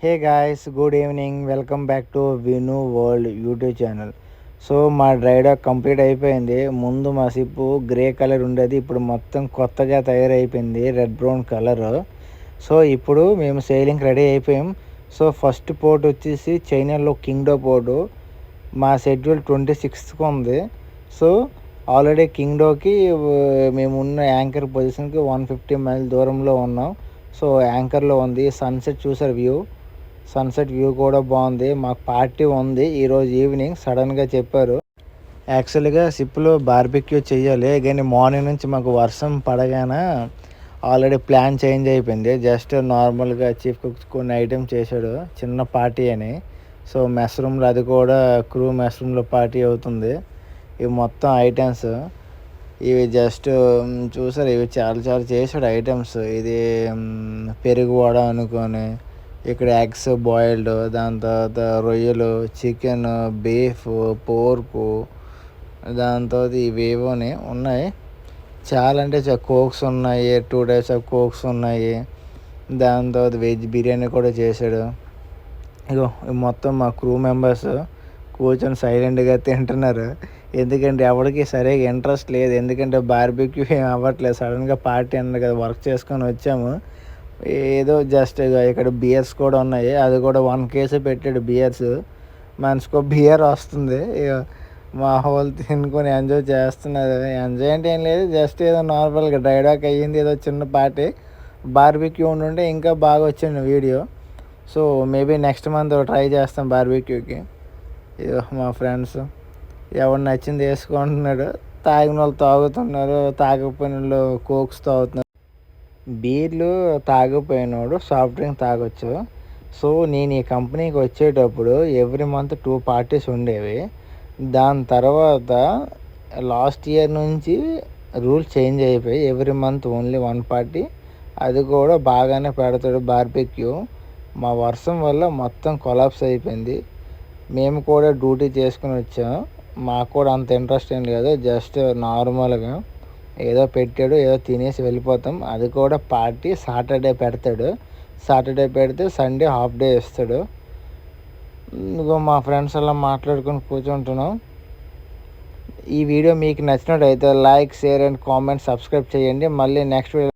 Hey guys, good evening. Welcome back to విను world YouTube channel. So మా dry dock complete అయిపోయింది. ముందు మా సిప్పు గ్రే కలర్ ఉండేది, ఇప్పుడు మొత్తం కొత్తగా తయారైపోయింది రెడ్ బ్రౌన్ కలర్. సో ఇప్పుడు మేము సెయిలింగ్ రెడీ అయిపోయాం. సో ఫస్ట్ పోర్ట్ వచ్చేసి చైనాలో కింగ్డో పోర్టు. మా షెడ్యూల్ 26కి ఉంది. సో ఆల్రెడీ కింగ్డోకి మేము ఉన్న యాంకర్ పొజిషన్కి 150 మైల్ దూరంలో ఉన్నాం. సో యాంకర్లో ఉంది. సన్సెట్ వ్యూ కూడా బాగుంది. మాకు పార్టీ ఉంది ఈరోజు ఈవినింగ్, సడన్గా చెప్పారు. యాక్చువల్గా షిప్లో బార్బిక్యూ చేయాలి, కానీ మార్నింగ్ నుంచి మాకు వర్షం పడగానే ఆల్రెడీ ప్లాన్ చేంజ్ అయిపోయింది. జస్ట్ నార్మల్గా చీఫ్ కుక్ కొన్ని ఐటమ్స్ చేశాడు, చిన్న పార్టీ అని. సో మెస్ రూమ్లో, అది కూడా క్రూ మెస్ రూమ్లో పార్టీ అవుతుంది. ఇవి మొత్తం ఐటమ్స్, ఇవి జస్ట్ చూసారు, ఇవి చాలా చేసాడు ఐటమ్స్. ఇది పెరుగు వడ అనుకొని, ఇక్కడ ఎగ్స్ బాయిల్డ్, దాని తర్వాత రొయ్యలు, చికెన్, బీఫ్, పోర్కు, దాని తర్వాత ఇవేవోని ఉన్నాయి. చాలా అంటే కోక్స్ ఉన్నాయి, 2 టైప్స్ ఆఫ్ కోక్స్ ఉన్నాయి. దాని తర్వాత వెజ్ బిర్యానీ కూడా చేశాడు. ఇగో మొత్తం మా క్రూ మెంబర్స్ కూర్చొని సైలెంట్గా తింటున్నారు. ఎందుకంటే ఎవరికి సరిగా ఇంట్రెస్ట్ లేదు, ఎందుకంటే బార్బిక్యూ ఏం అవ్వట్లేదు. సడన్గా పార్టీ అన్నారు కదా, వర్క్ చేసుకొని వచ్చాము. ఏదో జస్ట్ ఇక్కడ బియర్స్ కూడా ఉన్నాయి, అది కూడా 1 కేసే పెట్టాడు బియర్స్. మనిషికో బియర్ వస్తుంది. మా హోల్ తినుకొని ఎంజాయ్ చేస్తున్నారు. ఎంజాయ్ అంటే ఏం లేదు, జస్ట్ ఏదో నార్మల్గా డ్రై డాక్ అయ్యింది, ఏదో చిన్న పార్టీ. బార్బిక్యూ ఉండుంటే ఇంకా బాగా వచ్చింది video. So maybe next month try చేస్తాం బార్బిక్యూకి. ఇదో మా ఫ్రెండ్స్, ఎవరు నచ్చింది వేసుకుంటున్నాడు. తాగిన వాళ్ళు తాగుతున్నారు, తాగకపోయిన వాళ్ళు కోక్స్ తాగుతున్నారు. బీర్లు తాగకపోయినోడు సాఫ్ట్ డ్రింక్ తాగొచ్చు. సో నేను ఈ కంపెనీకి వచ్చేటప్పుడు ఎవ్రీ మంత్ 2 పార్టీస్ ఉండేవి. దాని తర్వాత లాస్ట్ ఇయర్ నుంచి రూల్స్ చేంజ్ అయిపోయి ఎవ్రీ మంత్ ఓన్లీ 1 పార్టీ. అది కూడా బాగానే పెడతాడు బార్బిక్యూ. మా వర్షం వల్ల మొత్తం కొలాప్స్ అయిపోయింది. మేము కూడా డ్యూటీ చేసుకుని వచ్చాము. మాకు కూడా అంత ఇంట్రెస్ట్ ఏం లేదు, జస్ట్ నార్మల్గా ఏదో పెట్టాడు, ఏదో తినేసి వెళ్ళిపోతాం. అది కూడా పార్టీ సాటర్డే పెడతాడు. సాటర్డే పెడితే సండే హాఫ్ డే ఇస్తాడు. ఇంకో మా ఫ్రెండ్స్ అలా మాట్లాడుకొని కూర్చుంటున్నాం. ఈ వీడియో మీకు నచ్చినట్టయితే like, share and comment, subscribe చేయండి. మళ్ళీ నెక్స్ట్ వీడియో